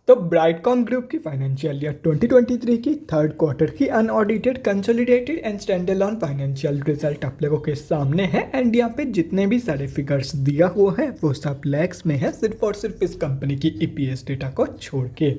तो Brightcom group की financial year 2023 की थर्ड क्वार्टर की unaudited consolidated and standalone financial result आप लोगों के सामने है। एंड यहाँ पे जितने भी सारे फिगर्स दिया हुआ है वो सब लैक्स में है, सिर्फ और सिर्फ इस कंपनी की ईपीएस डेटा को छोड़ के।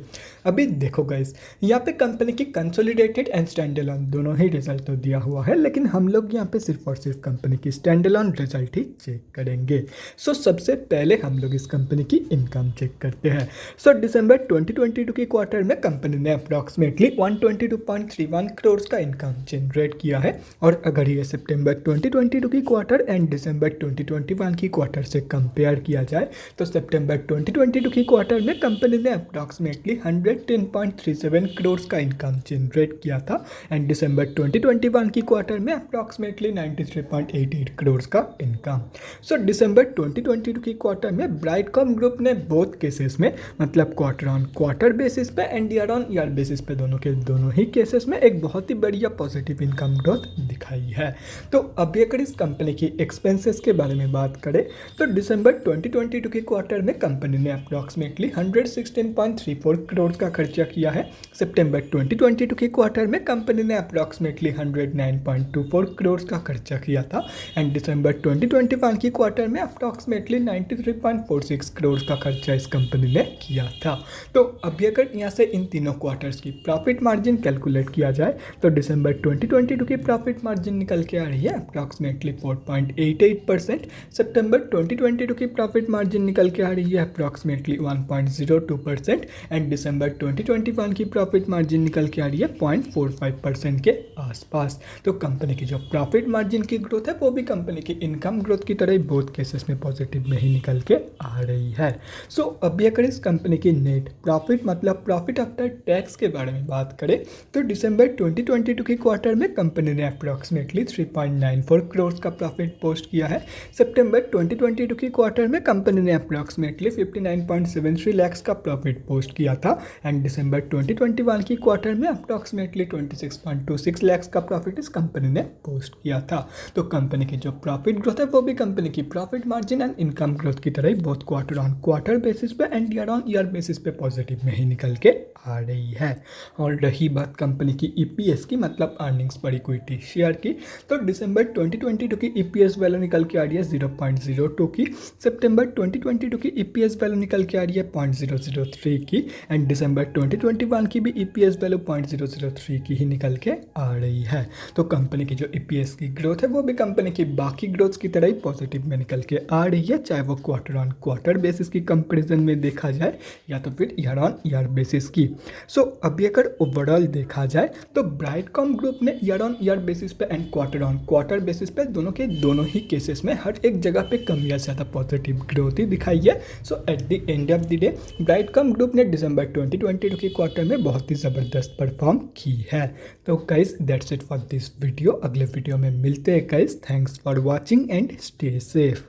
अभी देखो गाइस, यहाँ पे कंपनी की कंसोलिडेटेड एंड स्टैंडअलोन दोनों ही रिजल्ट तो दिया हुआ है, लेकिन हम लोग यहाँ पे सिर्फ और सिर्फ कंपनी की स्टैंडअलोन रिजल्ट ही चेक करेंगे। सो सबसे पहले हम लोग इस कंपनी की इनकम चेक करते हैं। सो दिसंबर 2022 के क्वार्टर में कंपनी ने अप्रॉक्सीमेटली 122.31 करोड़ का इनकम जनरेट किया है। और अगर ये सितंबर 2022 की क्वार्टर एंड दिसंबर 2021 की क्वार्टर से कंपेयर किया जाए तो सितंबर 2022 की क्वार्टर में कंपनी ने अप्रॉक्सीमेटली 110.37 करोड़ का इनकम जनरेट किया था एंड दिसंबर 2021 की क्वार्टर में अप्रॉक्सीमेटली 93.88 करोड़ का इनकम। सो दिसंबर 2022 की क्वार्टर में ब्राइटकॉम ग्रुप ने बोथ केसेस में मतलब क्वार्टर ऑन क्वार्टर बेसिस पे and year on year basis पे दोनों ही केसेस में एक बहुत ही बढ़िया पॉजिटिव इनकम ग्रोथ दिखाई है। तो अभी अगर इस कंपनी की एक्सपेंसेस के बारे में बात करें तो दिसंबर 2022 के क्वार्टर में कंपनी ने अप्रॉक्सीमेटली 116.34 करोड़ का खर्चा किया है। सितंबर 2022 के क्वार्टर में कंपनी ने अप्रॉक्सीमेटली 109.24 करोड़ का खर्चा किया था एंड दिसंबर 2021 की क्वार्टर में अप्रॉक्सीमेटली 93.46 करोड़ का खर्चा इस कंपनी ने किया था। तो अभी अगर यहाँ से इन तीनों क्वार्टर्स की प्रॉफिट मार्जिन कैलकुलेट किया जाए तो दिसंबर 2022 की प्रॉफिट मार्जिन निकल के आ रही है अप्रॉक्सीमेटली 4.88%। सितंबर 2022 की प्रॉफिट मार्जिन निकल के आ रही है अप्रॉक्सीमेटली 1.02% एंड दिसंबर 2021 की प्रॉफिट मार्जिन निकल के आ रही है 0.45% के आसपास। तो कंपनी की जो प्रॉफिट मार्जिन की ग्रोथ है वो भी कंपनी की इनकम ग्रोथ की तरह ही बहुत केसेस में पॉजिटिव में ही निकल के आ रही है। सो अभी अगर इस कंपनी की नेट प्रॉफिट मतलब प्रॉफिट आफ्टर टैक्स के बारे में बात करें तो दिसंबर 2022 के क्वार्टर में कंपनी ने अप्रॉक्सीमेटली 3.94 करोड़ का प्रॉफिट पोस्ट किया है। सितंबर 2022 के क्वार्टर में कंपनी ने अप्रॉक्सीमेटली 59.73 लाख का प्रॉफिट पोस्ट किया था एंड दिसंबर 2021 की क्वार्टर में अप्रॉक्सीमेटली 26.26 लाख का प्रॉफिट इस कंपनी ने पोस्ट किया था। तो कंपनी की जो प्रॉफिट ग्रोथ है वो भी कंपनी की profit margin and income growth की तरह ही बहुत क्वार्टर ऑन क्वार्टर बेसिस पे and year on year basis पे पॉजिटिव में ही निकल के आ रही है। और रही बात कंपनी की ईपीएस की मतलब अर्निंग्स पर इक्विटी शेयर की, तो दिसंबर 2022 की ईपीएस वैल्यू निकल के आ रही है 0.02 की। सितंबर 2022 की ईपीएस वैल्यू निकल के आ रही है 0.003 की एंड दिसंबर 2021 की भी ईपीएस वैल्यू 0.003 की ही निकल के आ रही है। तो कंपनी की जो ईपीएस की ग्रोथ है वो भी कंपनी की बाकी ग्रोथ की तरह ही पॉजिटिव में निकल के आ रही है, चाहे वो क्वार्टर ऑन क्वार्टर बेसिस की कंपैरिजन में देखा जाए या तो फिर ईयर ऑन ईयर बेसिस की। सो अभी अगर ओवरऑल देखा जाए तो ब्राइटकॉम ग्रुप ने ईयर ऑन ईयर बेसिस पे and quarter on quarter basis पे दोनों ही केसेस में हर एक जगह पे कम या ज़्यादा पॉजिटिव ग्रोथ ही दिखाई है। So at the end of the day Brightcom group ने दिसंबर 2022 के क्वार्टर में बहुत ही ज़बरदस्त परफॉर्म की है। तो guys that's it for this video. अगले वीडियो में मिलते हैं guys. Thanks for watching and stay safe.